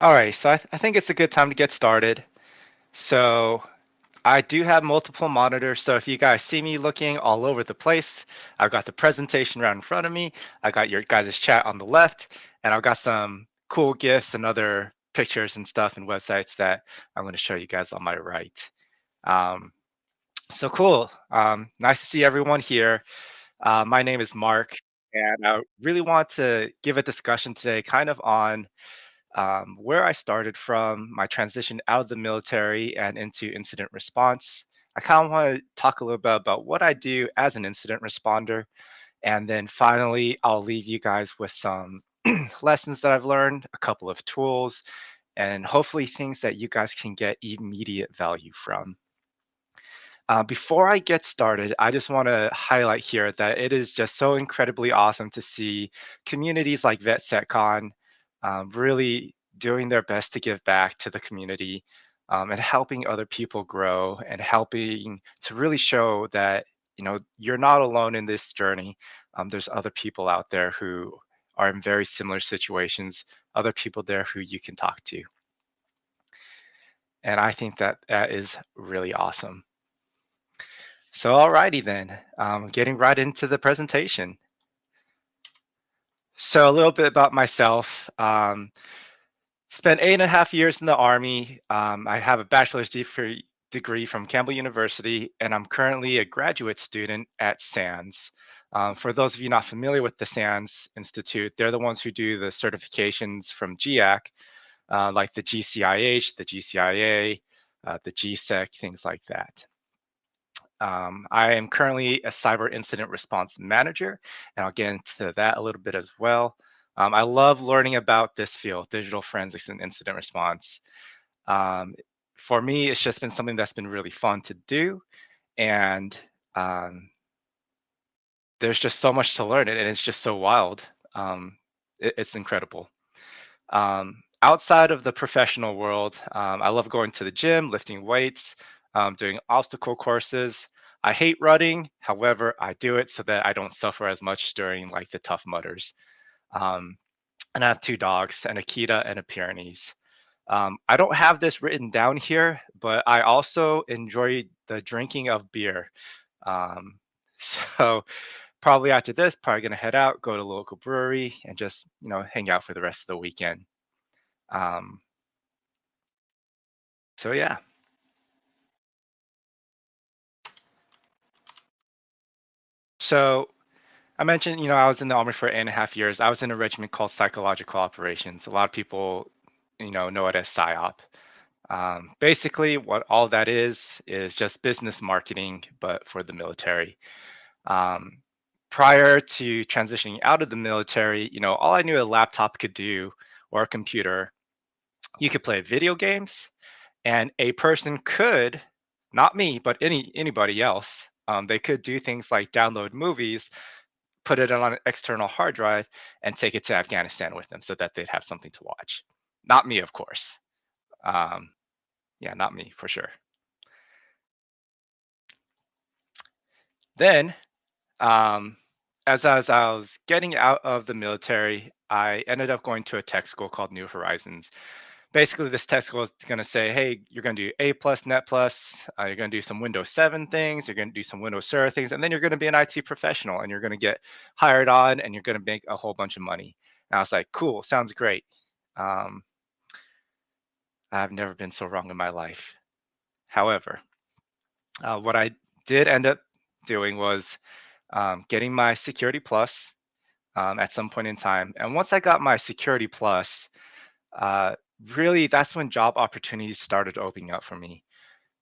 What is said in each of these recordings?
All right, so I think it's a good time to get started. So I do have multiple monitors, so if you guys see me looking all over the place, I've got the presentation right in front of me, I got your guys' chat on the left, and I've got some cool GIFs and other pictures and stuff and websites that I'm going to show you guys on my right. Um, so cool. Nice to see everyone here. My name is Mark, and I really want to give a discussion today kind of on where I started from, my transition out of the military and into incident response. I kind of want to talk a little bit about what I do as an incident responder. And then finally, I'll leave you guys with some lessons that I've learned, a couple of tools, and hopefully things that you guys can get immediate value from. Before I get started, I just want to highlight here that it is just so incredibly awesome to see communities like VetSecCon really doing their best to give back to the community and helping other people grow and helping to really show that you're not alone in this journey. There's other people out there who are in very similar situations, other people there who you can talk to. And I think that that is really awesome. So, alrighty then, getting right into the presentation. So, a little bit about myself. Spent 8.5 years in the Army. I have a degree from Campbell University, and I'm currently a graduate student at SANS. For those of you not familiar with the SANS Institute, they're the ones who do the certifications from GIAC, like the GCIH, the GCIA, the GSEC, things like that. I am currently a cyber incident response manager, and I'll get into that a little bit as well. I love learning about this field, digital forensics and incident response. Um, for me, it's just been something that's been really fun to do, and um, there's just so much to learn, and it's just so wild. It's incredible. Outside of the professional world, I love going to the gym, lifting weights, doing obstacle courses. I hate running, however, I do it so that I don't suffer as much during like the tough mutters. Um, and I have two dogs, an Akita and a Pyrenees. I don't have this written down here, but I also enjoy the drinking of beer. Um, so probably after this, probably gonna head out, go to a local brewery, and just hang out for the rest of the weekend. Um, so yeah. So I mentioned, I was in the army for 8.5 years. I was in a regiment called Psychological Operations. A lot of people, know it as PSYOP. Basically, what all that is just business marketing, but for the military. Um, Prior to transitioning out of the military, all I knew a laptop could do or a computer, you could play video games, and a person could, not me, but anybody else, they could do things like download movies, put it on an external hard drive, and take it to Afghanistan with them so that they'd have something to watch. Not me, of course. Um, yeah, not me for sure. Then, um, as I was getting out of the military, I ended up going to a tech school called New Horizons. Basically, this tech school is going to say, hey, you're going to do A plus, Net plus, you're going to do some Windows 7 things, you're going to do some Windows Server things, and then you're going to be an IT professional and you're going to get hired on and you're going to make a whole bunch of money. And I was like, cool, sounds great. Um, I've never been so wrong in my life. However, what I did end up doing was getting my Security Plus at some point in time. And once I got my Security Plus, uh, really that's when job opportunities started opening up for me.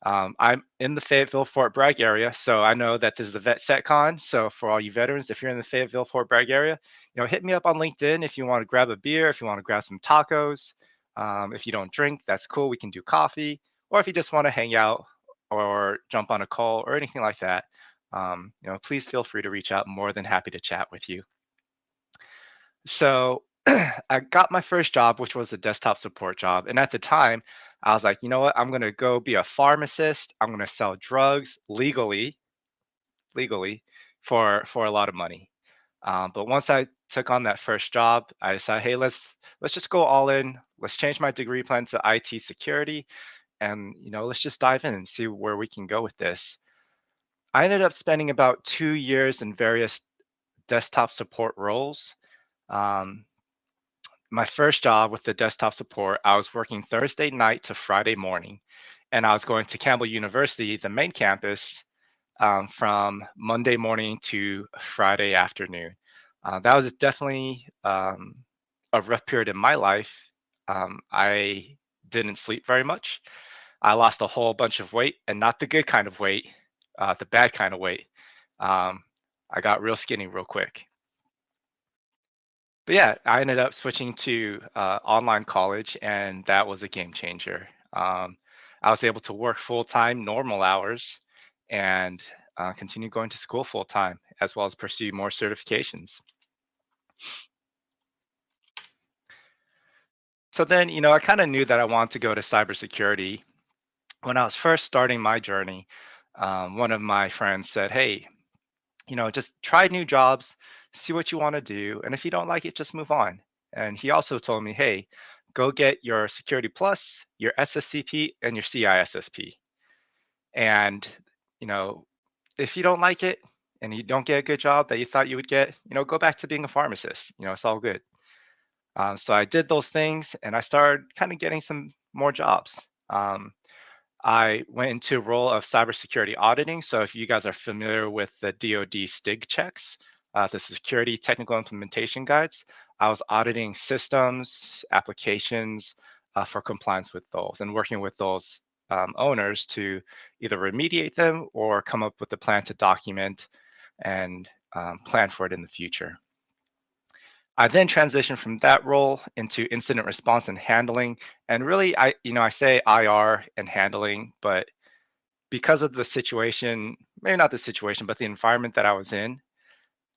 I'm in the Fayetteville Fort Bragg area, so I know that this is a VetSecCon. So for all you veterans, if you're in the Fayetteville Fort Bragg area, hit me up on LinkedIn if you want to grab a beer, if you want to grab some tacos. If you don't drink, that's cool. We can do coffee, or if you just want to hang out or jump on a call or anything like that, please feel free to reach out. I'm more than happy to chat with you. So I got my first job, which was a desktop support job. And at the time, I was like, you know what? I'm going to go be a pharmacist. I'm going to sell drugs legally for a lot of money. But once I took on that first job, I decided, hey, let's just go all in. Let's change my degree plan to IT security, and let's just dive in and see where we can go with this. I ended up spending about 2 years in various desktop support roles. Um, my first job with the desktop support, I was working Thursday night to Friday morning, and I was going to Campbell University, the main campus, from Monday morning to Friday afternoon. That was definitely a rough period in my life. I didn't sleep very much. I lost a whole bunch of weight, and not the good kind of weight, the bad kind of weight. Um, I got real skinny real quick. But yeah, I ended up switching to online college, and that was a game changer. I was able to work full time, normal hours, and continue going to school full time, as well as pursue more certifications. So then, I kind of knew that I wanted to go to cybersecurity. When I was first starting my journey, one of my friends said, hey, just try new jobs, see what you want to do. And if you don't like it, just move on. And he also told me, hey, go get your Security Plus, your SSCP, and your CISSP. And, you know, if you don't like it and you don't get a good job that you thought you would get, go back to being a pharmacist. It's all good. So I did those things and I started kind of getting some more jobs. I went into a role of cybersecurity auditing. So if you guys are familiar with the DoD STIG checks, the security technical implementation guides, I was auditing systems, applications for compliance with those and working with those owners to either remediate them or come up with a plan to document and plan for it in the future. I then transitioned from that role into incident response and handling. And really, I say IR and handling, but because of the situation, maybe not the situation, but the environment that I was in,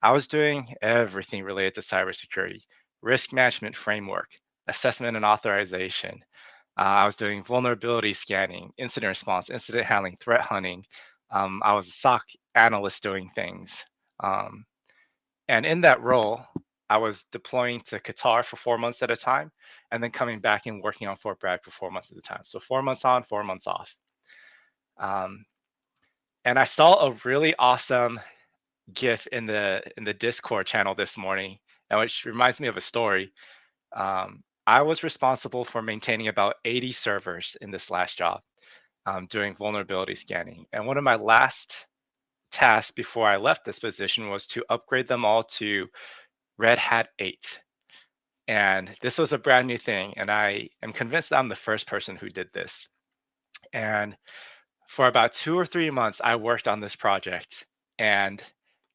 I was doing everything related to cybersecurity, risk management framework, assessment and authorization. I was doing vulnerability scanning, incident response, incident handling, threat hunting. I was a SOC analyst doing things. Um, and in that role, I was deploying to Qatar for 4 months at a time, and then coming back and working on Fort Bragg for 4 months at a time. So 4 months on, 4 months off. Um, and I saw a really awesome GIF in the Discord channel this morning, and which reminds me of a story. I was responsible for maintaining about 80 servers in this last job, doing vulnerability scanning. And one of my last tasks before I left this position was to upgrade them all to Red Hat 8. And this was a brand new thing, and I am convinced that I'm the first person who did this. And for about 2 or 3 months, I worked on this project, and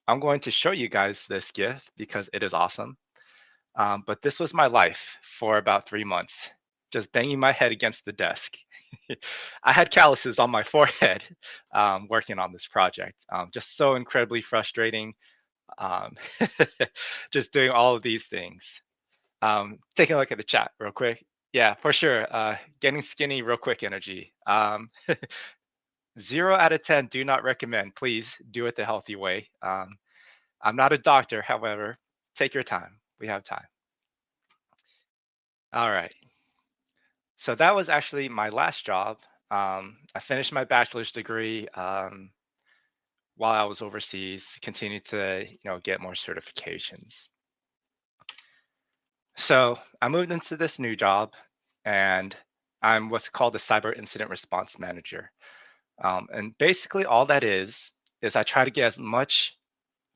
I'm going to show you guys this GIF because it is awesome. But this was my life for about 3 months, just banging my head against the desk. I had calluses on my forehead working on this project. Just so incredibly frustrating. Um, just doing all of these things. Taking a look at the chat real quick. Yeah, for sure. Getting skinny real quick energy. 0 out of 10, do not recommend. Please do it the healthy way. I'm not a doctor, however, take your time. We have time. All right. So that was actually my last job. I finished my bachelor's degree while I was overseas, continued to get more certifications. So I moved into this new job, and I'm what's called a cyber incident response manager. And basically, all that is I try to get as much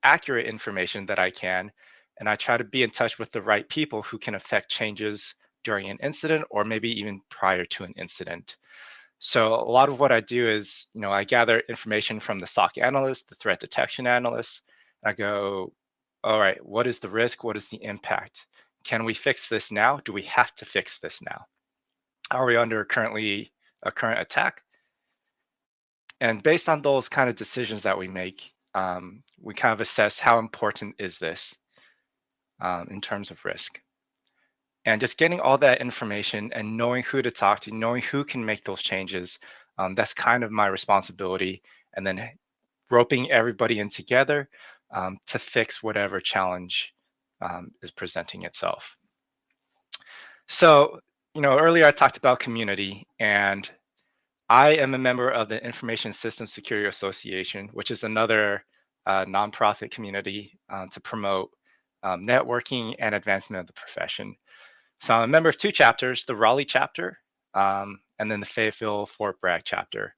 accurate information that I can, and I try to be in touch with the right people who can affect changes during an incident or maybe even prior to an incident. So a lot of what I do is, I gather information from the SOC analyst, the threat detection analyst, and I go, all right, what is the risk? What is the impact? Can we fix this now? Do we have to fix this now? Are we under currently a current attack? And based on those kind of decisions that we make, we kind of assess how important is this in terms of risk. And just getting all that information and knowing who to talk to, knowing who can make those changes, that's kind of my responsibility. And then roping everybody in together to fix whatever challenge is presenting itself. So, earlier I talked about community, and I am a member of the Information Systems Security Association, which is another nonprofit community to promote networking and advancement of the profession. So I'm a member of two chapters, the Raleigh chapter, and then the Fayetteville Fort Bragg chapter.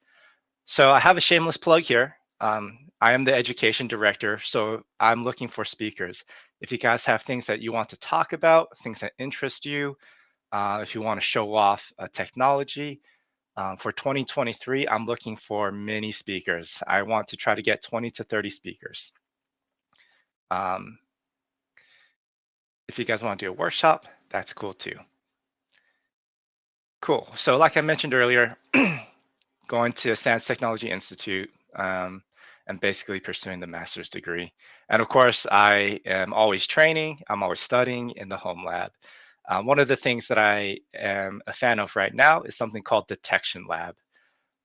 So I have a shameless plug here. I am the education director, so I'm looking for speakers. If you guys have things that you want to talk about, things that interest you, if you want to show off technology, for 2023, I'm looking for many speakers. I want to try to get 20 to 30 speakers. If you guys want to do a workshop, that's cool too. Cool. So like I mentioned earlier, going to Science Technology Institute and basically pursuing the master's degree. And of course, I am always training. I'm always studying in the home lab. One of the things that I am a fan of right now is something called Detection Lab.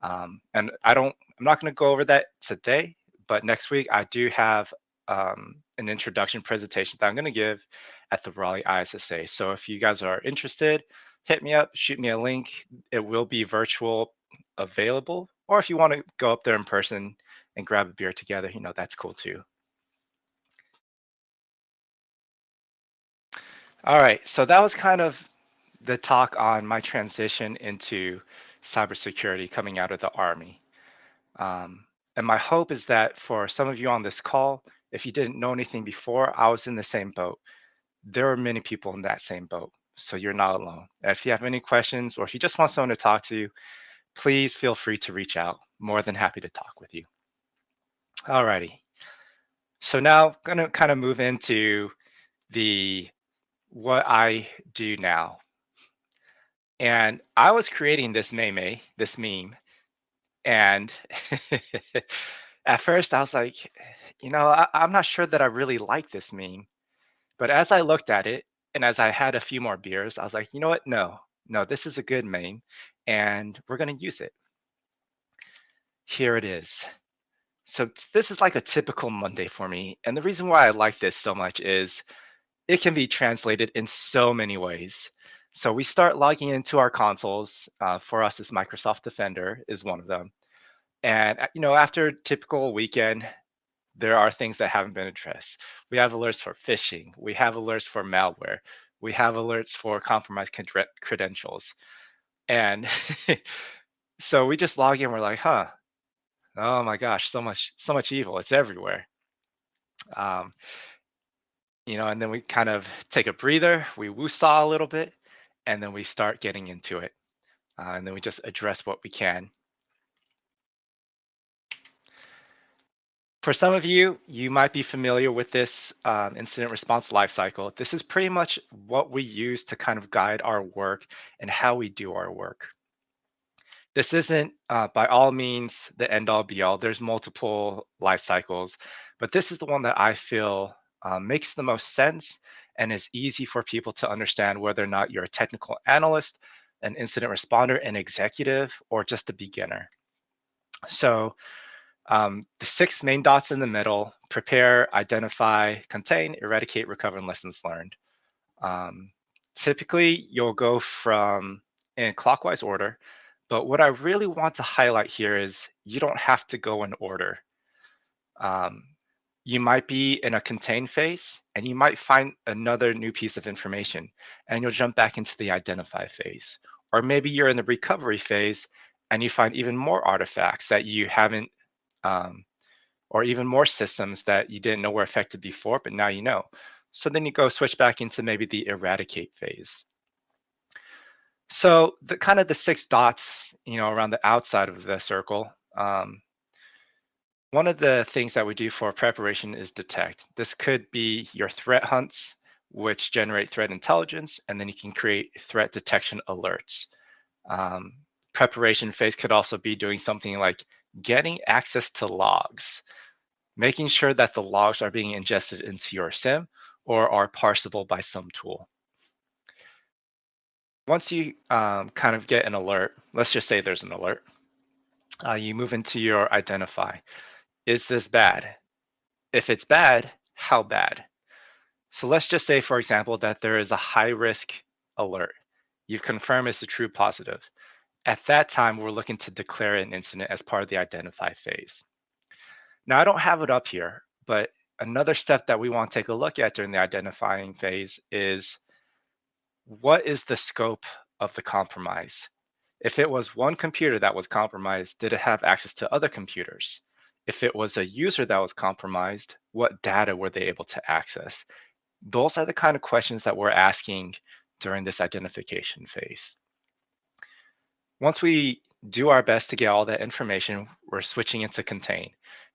And I'm not going to go over that today, but next week I do have an introduction presentation that I'm going to give at the Raleigh ISSA. So if you guys are interested, hit me up, shoot me a link. It will be virtual available, or if you want to go up there in person and grab a beer together, that's cool too. All right, so that was kind of the talk on my transition into cybersecurity coming out of the Army. And my hope is that for some of you on this call, if you didn't know anything before, I was in the same boat. There are many people in that same boat, so you're not alone. If you have any questions or if you just want someone to talk to, please feel free to reach out. More than happy to talk with you. Alrighty. So now I'm gonna kind of move into what I do now. And I was creating this meme, and at first I was like, I'm not sure that I really like this meme. But as I looked at it and as I had a few more beers, I was like, you know what? No, this is a good meme and we're going to use it. Here it is. So this is like a typical Monday for me. And the reason why I like this so much is it can be translated in so many ways. So we start logging into our consoles. For us, it's Microsoft Defender is one of them. And after a typical weekend, there are things that haven't been addressed. We have alerts for phishing. We have alerts for malware. We have alerts for compromised credentials. And so we just log in. We're like, oh my gosh, so much evil. It's everywhere. Um, and then we kind of take a breather. We woo-saw a little bit, and then we start getting into it. And then we just address what we can. For some of you, you might be familiar with this incident response lifecycle. This is pretty much what we use to kind of guide our work and how we do our work. This isn't by all means the end all be all. There's multiple life cycles, but this is the one that I feel makes the most sense and is easy for people to understand whether or not you're a technical analyst, an incident responder, an executive, or just a beginner. So the 6 main dots in the middle: prepare, identify, contain, eradicate, recover, and lessons learned. Typically, you'll go from in clockwise order, but what I really want to highlight here is you don't have to go in order. You might be in a contain phase, and you might find another new piece of information, and you'll jump back into the identify phase. Or maybe you're in the recovery phase, and you find even more artifacts that you haven't or even more systems that you didn't know were affected before, but now you know. So then you go switch back into maybe the eradicate phase. So the kind of the 6 dots, around the outside of the circle, one of the things that we do for preparation is detect. This could be your threat hunts, which generate threat intelligence, and then you can create threat detection alerts. Preparation phase could also be doing something like getting access to logs, making sure that the logs are being ingested into your SIM or are parsable by some tool. Once you kind of get an alert, let's just say there's an alert, you move into your identify. Is this bad? If it's bad, how bad? So let's just say, for example, that there is a high risk alert. You've confirmed it's a true positive. At that time, we're looking to declare an incident as part of the identify phase. Now, I don't have it up here, but another step that we want to take a look at during the identifying phase is what is the scope of the compromise? If it was one computer that was compromised, did it have access to other computers? If it was a user that was compromised, what data were they able to access? Those are the kind of questions that we're asking during this identification phase. Once we do our best to get all that information, we're switching into contain.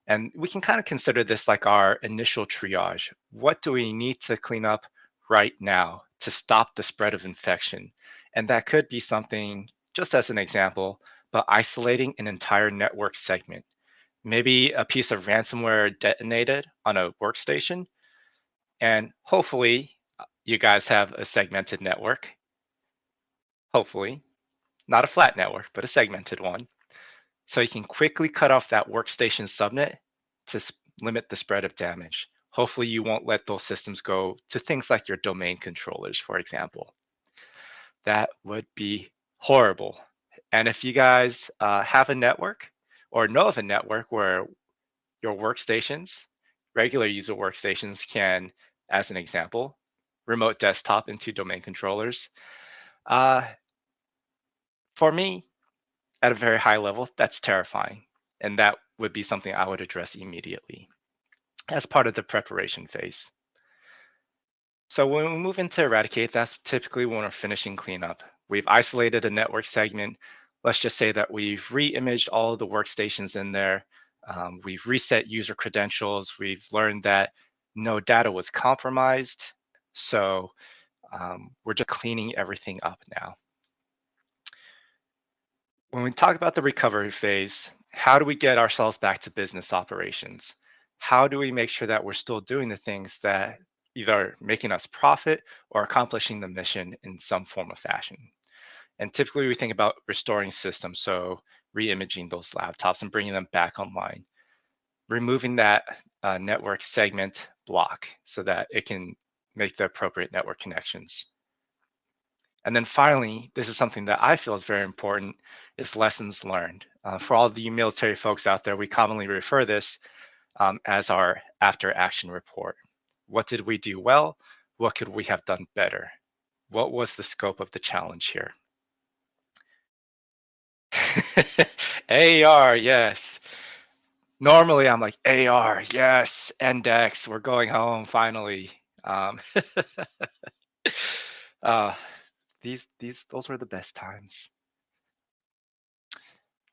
And we can kind of consider this like our initial triage. What do we need to clean up right now to stop the spread of infection? And that could be something, just as an example, but isolating an entire network segment. Maybe a piece of ransomware detonated on a workstation, and hopefully you guys have a segmented network. Hopefully, not a flat network, but a segmented one. So you can quickly cut off that workstation subnet to limit the spread of damage. Hopefully you won't let those systems go to things like your domain controllers, for example. That would be horrible. And if you guys have a network or know of a network where your workstations, regular user workstations can, as an example, remote desktop into domain controllers. For me, at a very high level, that's terrifying. And that would be something I would address immediately as part of the preparation phase. So when we move into eradicate, that's typically when we're finishing cleanup. We've isolated a network segment. Let's just say that we've re-imaged all of the workstations in there. We've reset user credentials. We've learned that no data was compromised. So we're just cleaning everything up now. When we talk about the recovery phase, how do we get ourselves back to business operations? How do we make sure that we're still doing the things that either making us profit or accomplishing the mission in some form of fashion? And typically we think about restoring systems, so re-imaging those laptops and bringing them back online, removing that network segment block so that it can make the appropriate network connections. And then finally, this is something that I feel is very important, is lessons learned. For all of you military folks out there, we commonly refer this as our after action report. What did we do well? What could we have done better? What was the scope of the challenge here? AR, yes. Normally I'm like, AR, yes, Index, we're going home finally. Uh, those were the best times.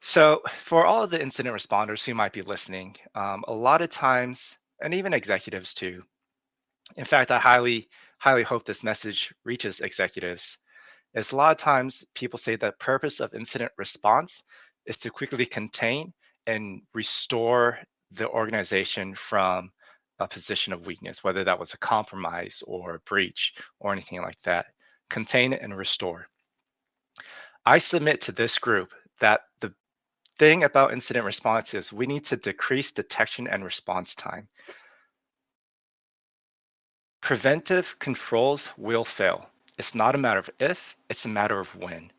So for all of the incident responders who might be listening, a lot of times, and even executives too, in fact, I highly hope this message reaches executives, is a lot of times people say the purpose of incident response is to quickly contain and restore the organization from a position of weakness, whether that was a compromise or a breach or anything like that. Contain and restore. I submit to this group that the thing about incident response is we need to decrease detection and response time. Preventive controls will fail. It's not a matter of if, it's a matter of when.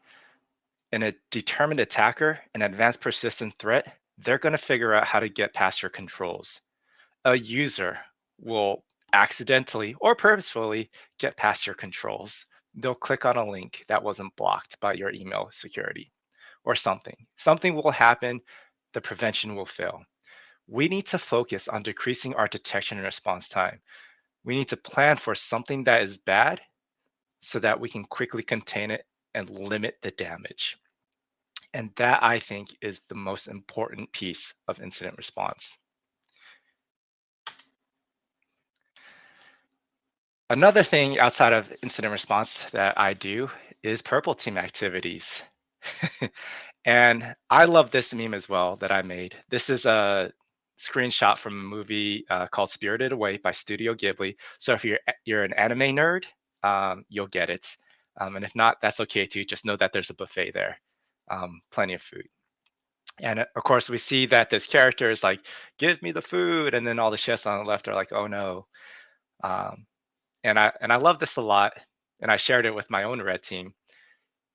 In a determined attacker, an advanced persistent threat, they're going to figure out how to get past your controls. A user will accidentally or purposefully get past your controls. They'll click on a link that wasn't blocked by your email security or something. Something will happen, the prevention will fail. We need to focus on decreasing our detection and response time. We need to plan for something that is bad so that we can quickly contain it and limit the damage. And that, I think, is the most important piece of incident response. Another thing outside of incident response that I do is purple team activities. And I love this meme as well that I made. This is a screenshot from a movie called Spirited Away by Studio Ghibli. So if you're an anime nerd, you'll get it. And if not, that's okay too. Just know that there's a buffet there, plenty of food. And of course, we see that this character is like, "Give me the food," and then all the chefs on the left are like, "Oh no." Um, and I love this a lot, and I shared it with my own red team.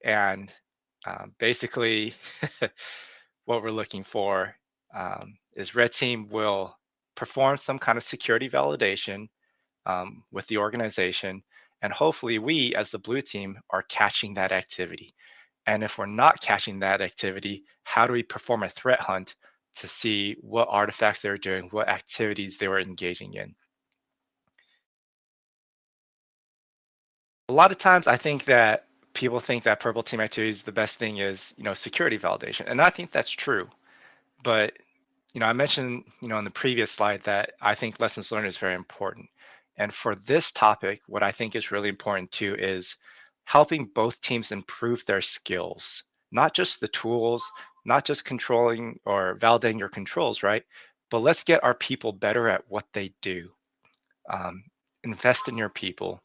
And basically, what we're looking for is red team will perform some kind of security validation with the organization, and hopefully we, as the blue team, are catching that activity. And if we're not catching that activity, how do we perform a threat hunt to see what artifacts they were doing, what activities they were engaging in? A lot of times I think that people think that purple team activities, the best thing is, security validation. And I think that's true. But, I mentioned, in the previous slide that I think lessons learned is very important. And for this topic, what I think is really important too is helping both teams improve their skills, not just the tools, not just controlling or validating your controls, right? But let's get our people better at what they do. Um, invest in your people.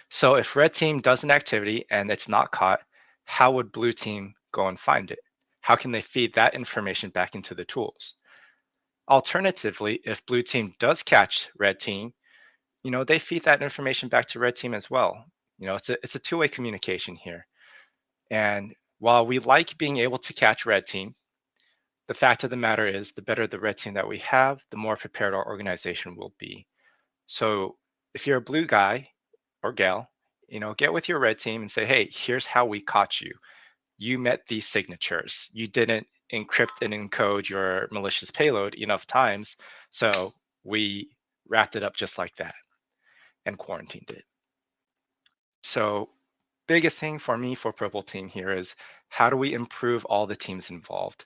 So if red team does an activity and it's not caught, how would blue team go and find it? How can they feed that information back into the tools? Alternatively, if blue team does catch red team, they feed that information back to red team as well. It's a two-way communication here. And while we like being able to catch red team, the fact of the matter is the better the red team that we have, the more prepared our organization will be. So if you're a blue guy or gal, get with your red team and say, hey, here's how we caught you. You met these signatures. You didn't encrypt and encode your malicious payload enough times. So we wrapped it up just like that and quarantined it. So biggest thing for me for Purple Team here is how do we improve all the teams involved?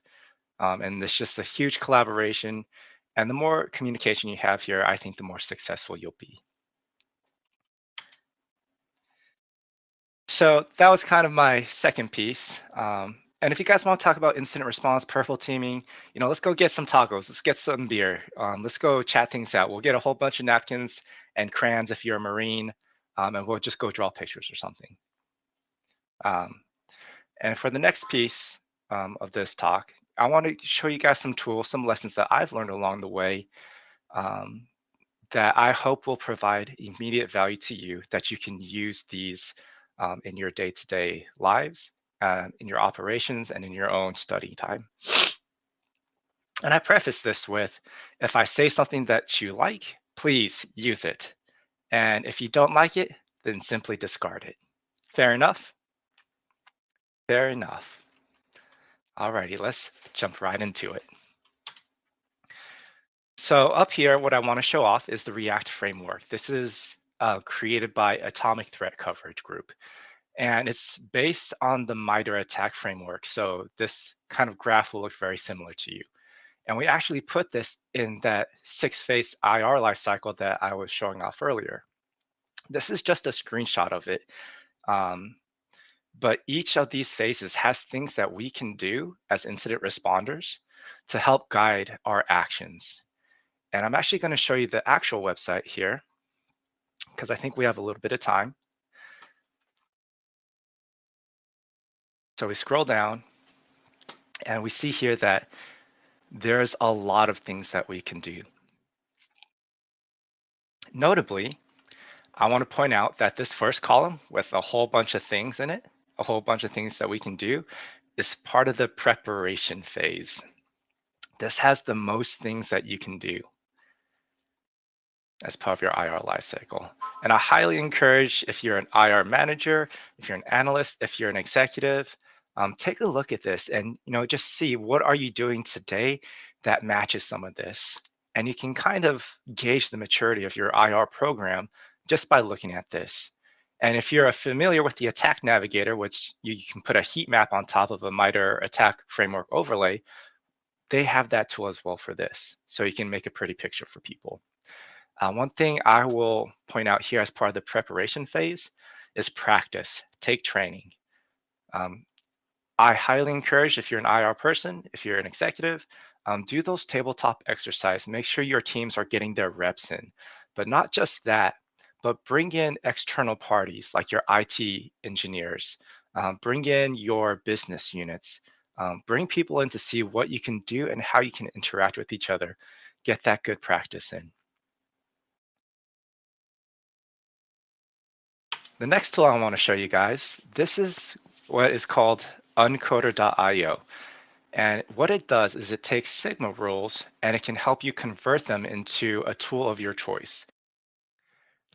And it's just a huge collaboration. And the more communication you have here, I think the more successful you'll be. So that was kind of my second piece. And if you guys want to talk about incident response, purple teaming, let's go get some tacos. Let's get some beer. Let's go chat things out. We'll get a whole bunch of napkins and crayons if you're a Marine, and we'll just go draw pictures or something. Um, and for the next piece of this talk, I want to show you guys some tools, some lessons that I've learned along the way um, that I hope will provide immediate value to you, that you can use these in your day-to-day lives, in your operations, and in your own study time. And I preface this with, if I say something that you like, please use it. And if you don't like it, then simply discard it. Fair enough? Fair enough. Alrighty, let's jump right into it. So up here, what I want to show off is the React framework. This is created by Atomic Threat Coverage Group. And it's based on the MITRE ATT&CK framework. So this kind of graph will look very similar to you. And we actually put this in that 6-phase IR lifecycle that I was showing off earlier. This is just a screenshot of it. But each of these phases has things that we can do as incident responders to help guide our actions. And I'm actually going to show you the actual website here because I think we have a little bit of time. So we scroll down and we see here that there's a lot of things that we can do. Notably, I want to point out that this first column with a whole bunch of things in it, a whole bunch of things that we can do, is part of the preparation phase. This has the most things that you can do as part of your IR lifecycle. And I highly encourage, if you're an IR manager, if you're an analyst, if you're an executive, take a look at this and just see what are you doing today that matches some of this. And you can kind of gauge the maturity of your IR program just by looking at this. And if you're familiar with the attack navigator, which you can put a heat map on top of a MITRE ATT&CK framework overlay, they have that tool as well for this. So you can make a pretty picture for people. One thing I will point out here as part of the preparation phase is practice, take training. I highly encourage, if you're an IR person, if you're an executive, do those tabletop exercises. Make sure your teams are getting their reps in. But not just that, but bring in external parties like your IT engineers, bring in your business units, Bring people in to see what you can do and how you can interact with each other. Get that good practice in. The next tool I want to show you guys, this is what is called Uncoder.io. And what it does is it takes Sigma rules and it can help you convert them into a tool of your choice.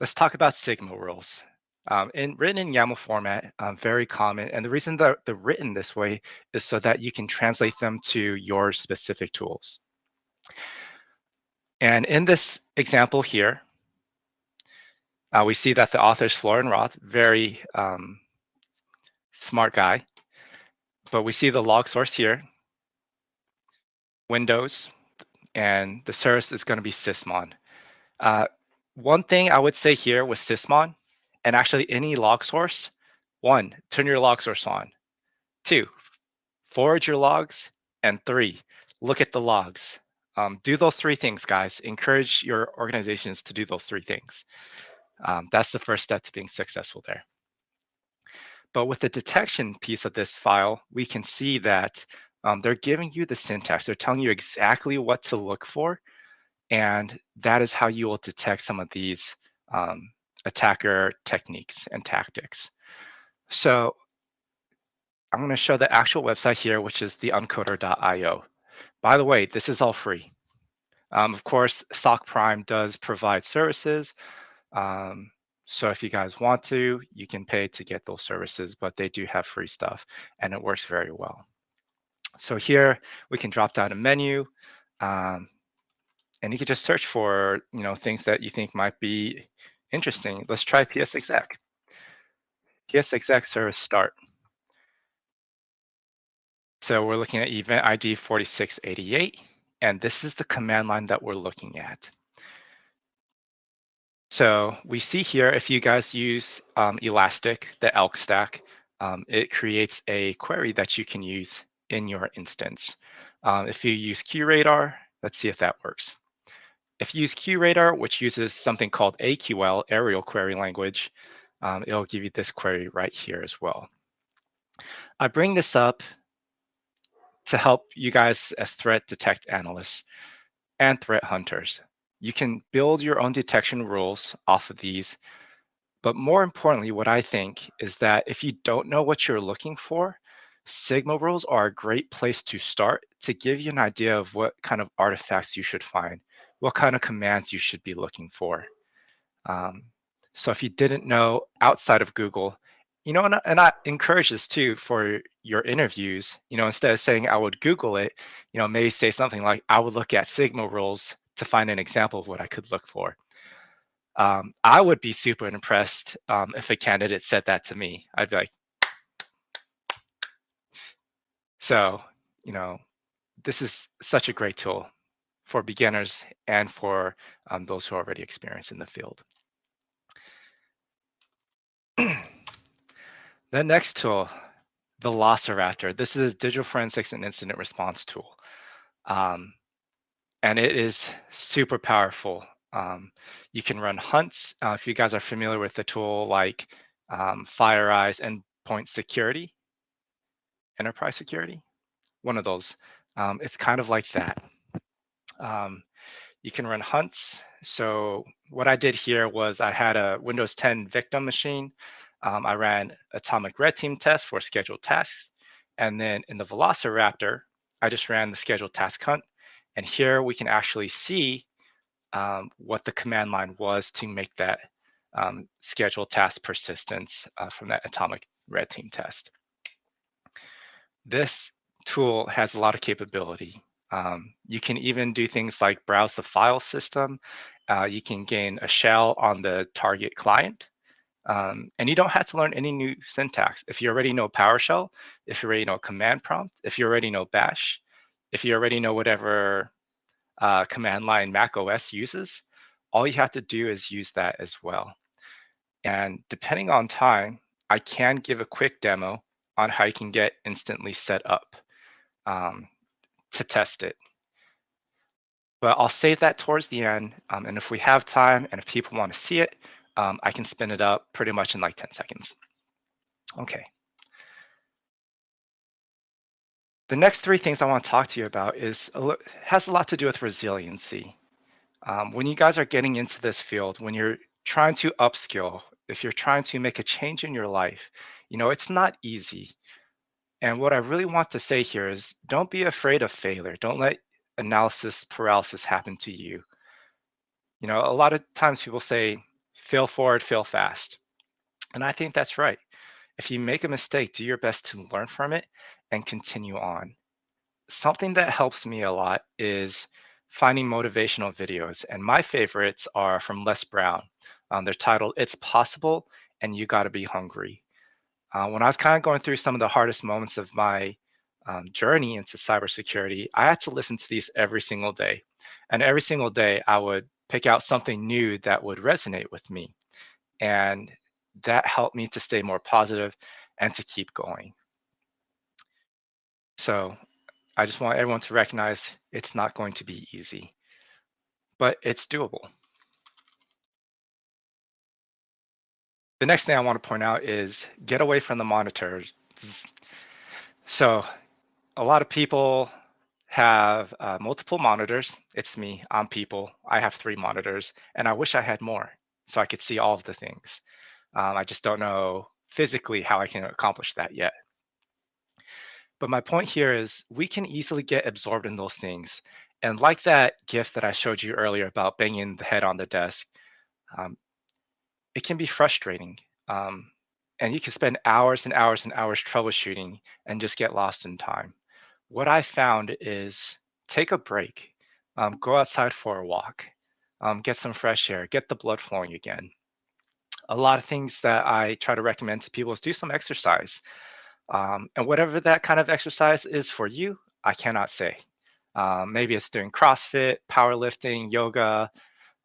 Let's talk about Sigma rules. Written in YAML format, very common. And the reason that they're written this way is so that you can translate them to your specific tools. And in this example here, we see that the author is Florian Roth, very smart guy. But we see the log source here, Windows, and the service is going to be Sysmon. One thing I would say here with Sysmon, and actually any log source, 1, turn your log source on. 2, forward your logs. And 3, look at the logs. Do those 3 things, guys. Encourage your organizations to do those 3 things. That's the first step to being successful there. But with the detection piece of this file, we can see that they're giving you the syntax. They're telling you exactly what to look for. And that is how you will detect some of these attacker techniques and tactics. So I'm going to show the actual website here, which is the uncoder.io. By the way, this is all free. Of course, SOC Prime does provide services. So if you guys want to, you can pay to get those services, but they do have free stuff and it works very well. So here we can drop down a menu and you can just search for things that you think might be interesting. Let's try PSExec. PSExec service start. So we're looking at event ID 4688, and this is the command line that we're looking at. So we see here, if you guys use Elastic, the ELK stack, it creates a query that you can use in your instance. If you use QRadar, let's see if that works. If you use QRadar, which uses something called AQL, Aerial Query Language, it'll give you this query right here as well. I bring this up to help you guys as threat detect analysts and threat hunters. You can build your own detection rules off of these. But more importantly, what I think is that if you don't know what you're looking for, Sigma rules are a great place to start to give you an idea of what kind of artifacts you should find, what kind of commands you should be looking for. So if you didn't know outside of Google, and I encourage this too for your interviews, instead of saying I would Google it, maybe say something like, I would look at Sigma rules to find an example of what I could look for. I would be super impressed if a candidate said that to me. I'd be like, so, this is such a great tool for beginners and for those who are already experienced in the field. The next tool, Velociraptor. This is a digital forensics and incident response tool. And it is super powerful. You can run hunts. If you guys are familiar with the tool like FireEye's Endpoint Security, Enterprise Security, one of those. It's kind of like that. You can run hunts. So what I did here was I had a Windows 10 victim machine. I ran atomic red team test for scheduled tasks. And then in the Velociraptor, I just ran the scheduled task hunt. And here we can actually see what the command line was to make that scheduled task persistence from that atomic red team test. This tool has a lot of capability. You can even do things like browse the file system. You can gain a shell on the target client. And you don't have to learn any new syntax. If you already know PowerShell, if you already know command prompt, if you already know Bash, if you already know whatever command line Mac OS uses, all you have to do is use that as well. And depending on time, I can give a quick demo on how you can get instantly set up to test it. But I'll save that towards the end. And if we have time and if people want to see it, I can spin it up pretty much in like 10 seconds. Okay. The next three things I want to talk to you about has a lot to do with resiliency. When you guys are getting into this field, when you're trying to upskill, if you're trying to make a change in your life, it's not easy. And what I really want to say here is don't be afraid of failure. Don't let analysis paralysis happen to you. A lot of times people say, fail forward, fail fast. And I think that's right. If you make a mistake, do your best to learn from it and continue on. Something that helps me a lot is finding motivational videos. And my favorites are from Les Brown. They're titled It's Possible and You Gotta Be Hungry. When I was kind of going through some of the hardest moments of my journey into cybersecurity, I had to listen to these every single day. And every single day, I would pick out something new that would resonate with me. And that helped me to stay more positive and to keep going. So I just want everyone to recognize it's not going to be easy, but it's doable. The next thing I want to point out is get away from the monitors. So a lot of people have multiple monitors. It's me, I'm people. I have 3 monitors, and I wish I had more so I could see all of the things. I just don't know physically how I can accomplish that yet. But my point here is we can easily get absorbed in those things. And like that GIF that I showed you earlier about banging the head on the desk, um, it can be frustrating. Um, and you can spend hours and hours and hours troubleshooting and just get lost in time. What I found is take a break, go outside for a walk, get some fresh air, get the blood flowing again. A lot of things that I try to recommend to people is do some exercise. And whatever that kind of exercise is for you, I cannot say. Maybe it's doing CrossFit, powerlifting, yoga,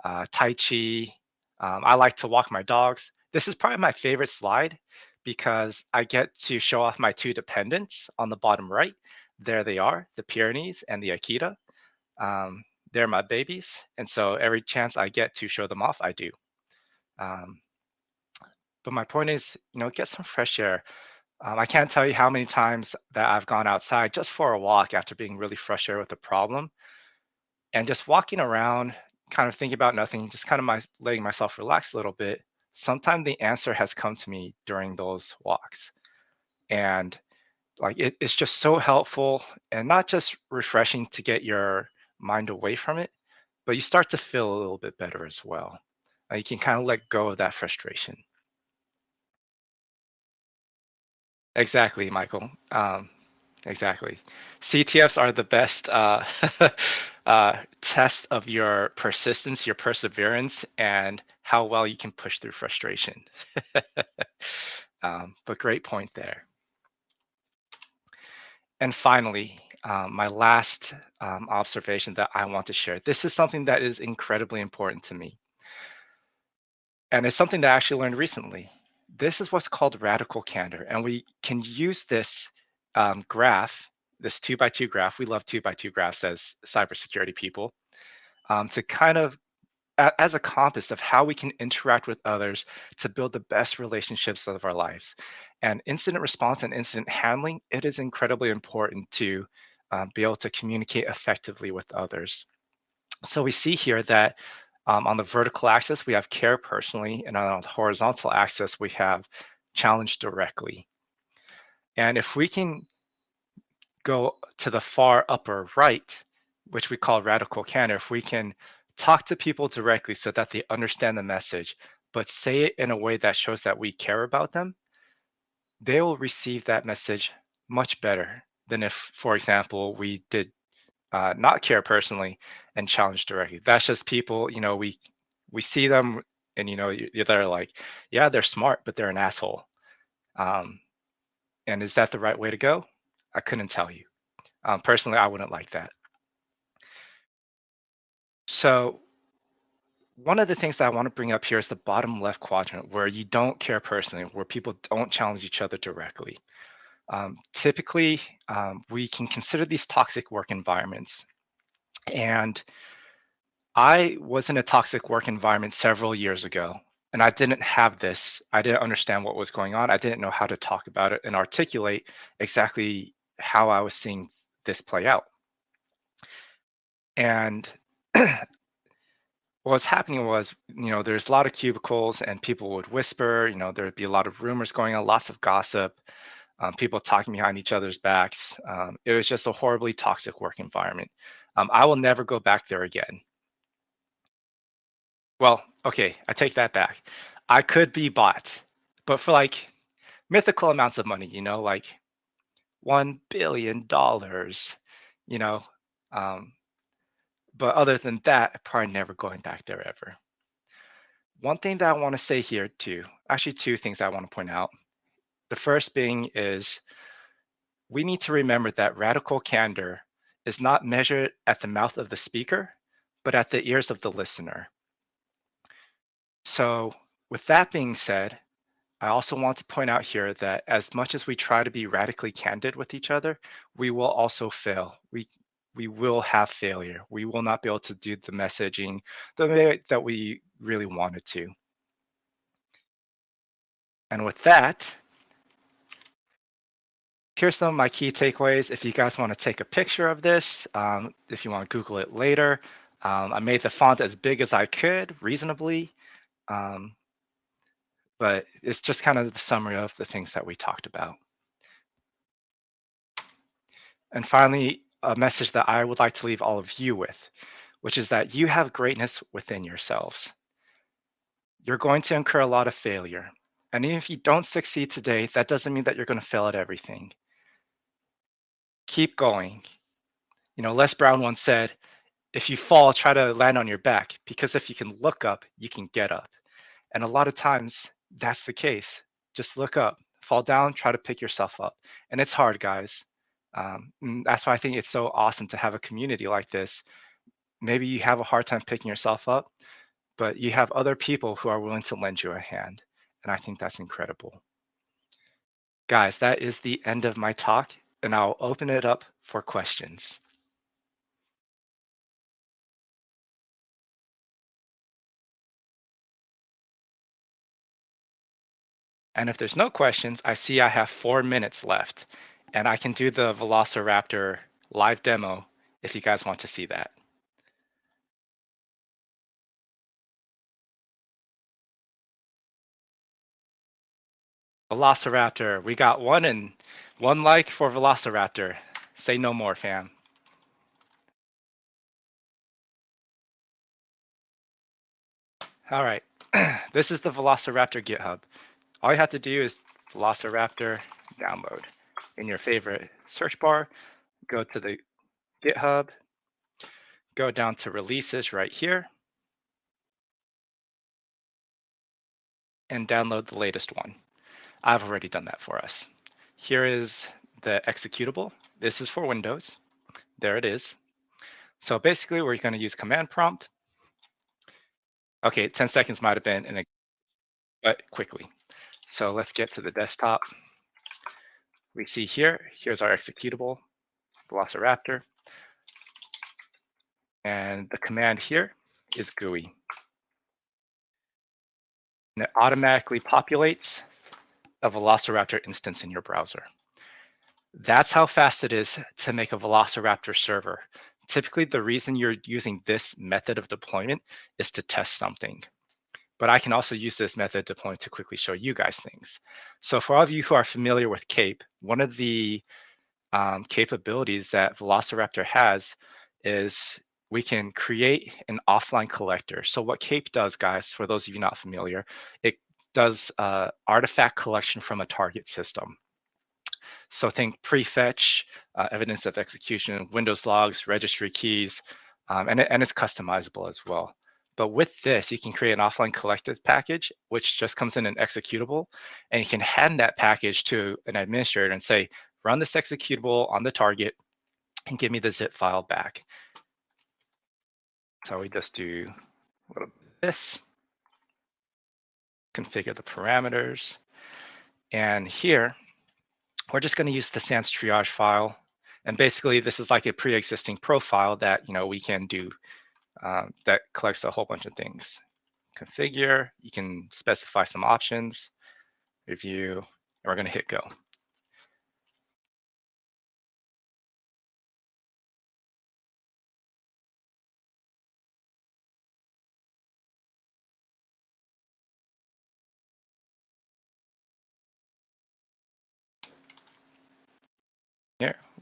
Tai Chi. I like to walk my dogs. This is probably my favorite slide because I get to show off my 2 dependents on the bottom right. There they are, the Pyrenees and the Akita. Um, they're my babies. And so every chance I get to show them off, I do. Um, but my point is, get some fresh air. I can't tell you how many times that I've gone outside just for a walk after being really frustrated with a problem and just walking around, kind of thinking about nothing, just kind of letting myself relax a little bit. Sometimes the answer has come to me during those walks. And like it's just so helpful and not just refreshing to get your mind away from it, but you start to feel a little bit better as well. You can kind of let go of that frustration. Exactly, Michael. Exactly. CTFs are the best test of your persistence, your perseverance, and how well you can push through frustration. But great point there. And finally, my last observation that I want to share. This is something that is incredibly important to me. And it's something that I actually learned recently. This is what's called radical candor. And we can use this graph, this 2x2 graph. We love 2x2 graphs as cybersecurity people, to kind of as a compass of how we can interact with others to build the best relationships of our lives. And incident response and incident handling, it is incredibly important to be able to communicate effectively with others. So we see here that on the vertical axis, we have care personally, and on the horizontal axis, we have challenge directly. And if we can go to the far upper right, which we call radical candor, if we can talk to people directly so that they understand the message, but say it in a way that shows that we care about them, they will receive that message much better than if, for example, we did not care personally and challenge directly. That's just people, we see them and they're like, yeah, they're smart, but they're an asshole. Um, and is that the right way to go? I couldn't tell you. Personally, I wouldn't like that. So one of the things that I want to bring up here is the bottom left quadrant where you don't care personally, where people don't challenge each other directly. Typically, we can consider these toxic work environments. And I was in a toxic work environment several years ago, and I didn't have this. I didn't understand what was going on. I didn't know how to talk about it and articulate exactly how I was seeing this play out. And what was happening was, there's a lot of cubicles and people would whisper, there'd be a lot of rumors going on, lots of gossip, people talking behind each other's backs. It was just a horribly toxic work environment. I will never go back there again. Well, okay, I take that back. I could be bought, but for like mythical amounts of money, like $1 billion, you know. Um, but other than that, I'm probably never going back there ever. One thing that I want to say here too, actually two things I want to point out. The first being is we need to remember that radical candor is not measured at the mouth of the speaker, but at the ears of the listener. So with that being said, I also want to point out here that as much as we try to be radically candid with each other, we will also fail. We will have failure. We will not be able to do the messaging the way that we really wanted to. And with that, here's some of my key takeaways. If you guys want to take a picture of this, if you want to Google it later, I made the font as big as I could, reasonably. But it's just kind of the summary of the things that we talked about. And finally, a message that I would like to leave all of you with, which is that you have greatness within yourselves. You're going to incur a lot of failure. And even if you don't succeed today, that doesn't mean that you're going to fail at everything. Keep going. Les Brown once said, if you fall, try to land on your back, because if you can look up, you can get up. And a lot of times, that's the case. Just look up, fall down, try to pick yourself up. And it's hard, guys. And that's why I think it's so awesome to have a community like this. Maybe you have a hard time picking yourself up, but you have other people who are willing to lend you a hand. And I think that's incredible. Guys, that is the end of my talk, and I'll open it up for questions. And if there's no questions, I see I have 4 minutes left, and I can do the Velociraptor live demo if you guys want to see that. Velociraptor, we got one like for Velociraptor. Say no more, fam. All right, this is the Velociraptor GitHub. All you have to do is Velociraptor download. In your favorite search bar, go to the GitHub, go down to releases right here, and download the latest one. I've already done that for us. Here is the executable. This is for Windows. There it is. So basically, we're going to use command prompt. Okay, 10 seconds might have been, but quickly. So let's get to the desktop. We see here's our executable, Velociraptor. And the command here is GUI. And it automatically populates a Velociraptor instance in your browser. That's how fast it is to make a Velociraptor server. Typically, the reason you're using this method of deployment is to test something. But I can also use this method of deployment to quickly show you guys things. So for all of you who are familiar with Cape, one of the capabilities that Velociraptor has is we can create an offline collector. So what Cape does, guys, for those of you not familiar, it does artifact collection from a target system. So think prefetch, evidence of execution, Windows logs, registry keys, and it's customizable as well. But with this, you can create an offline collected package, which just comes in an executable, and you can hand that package to an administrator and say, run this executable on the target and give me the zip file back. So we just do a little bit of this, configure the parameters, and here, we're just going to use the sans triage file. And basically, this is like a pre-existing profile that we can do that collects a whole bunch of things. Configure, you can specify some options, review, and we're going to hit go.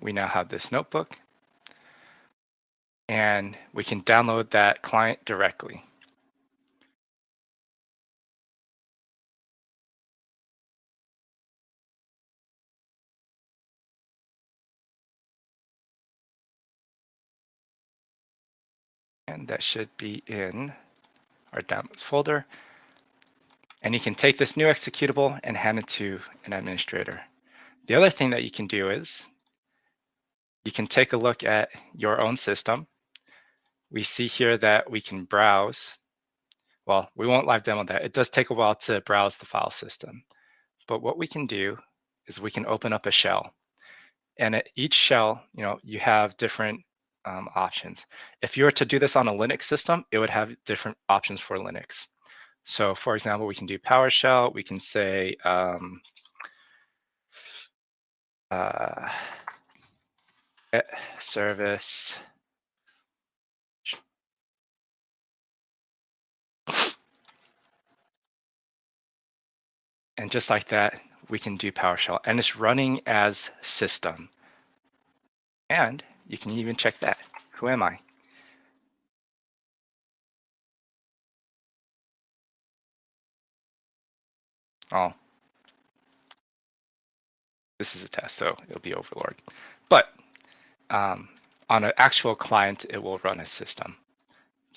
we now have this notebook, and we can download that client directly. And that should be in our downloads folder. And you can take this new executable and hand it to an administrator. The other thing that you can do is you can take a look at your own system. We see here that we can browse. Well, we won't live demo that. It does take a while to browse the file system. But what we can do is we can open up a shell. And at each shell, you have different options. If you were to do this on a Linux system, it would have different options for Linux. So for example, we can do PowerShell. We can say service. And just like that, we can do PowerShell. And it's running as system. And you can even check that. Who am I? Oh, this is a test, so it'll be Overlord. But on an actual client, it will run as system.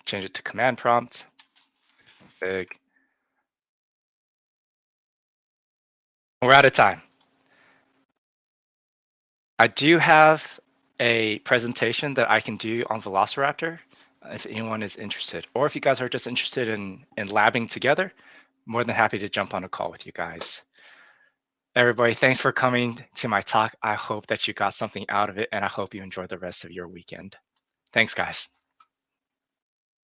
Change it to command prompt. Config. We're out of time. I do have a presentation that I can do on Velociraptor if anyone is interested. Or if you guys are just interested in labbing together, more than happy to jump on a call with you guys. Everybody, thanks for coming to my talk. I hope that you got something out of it, and I hope you enjoy the rest of your weekend. Thanks, guys.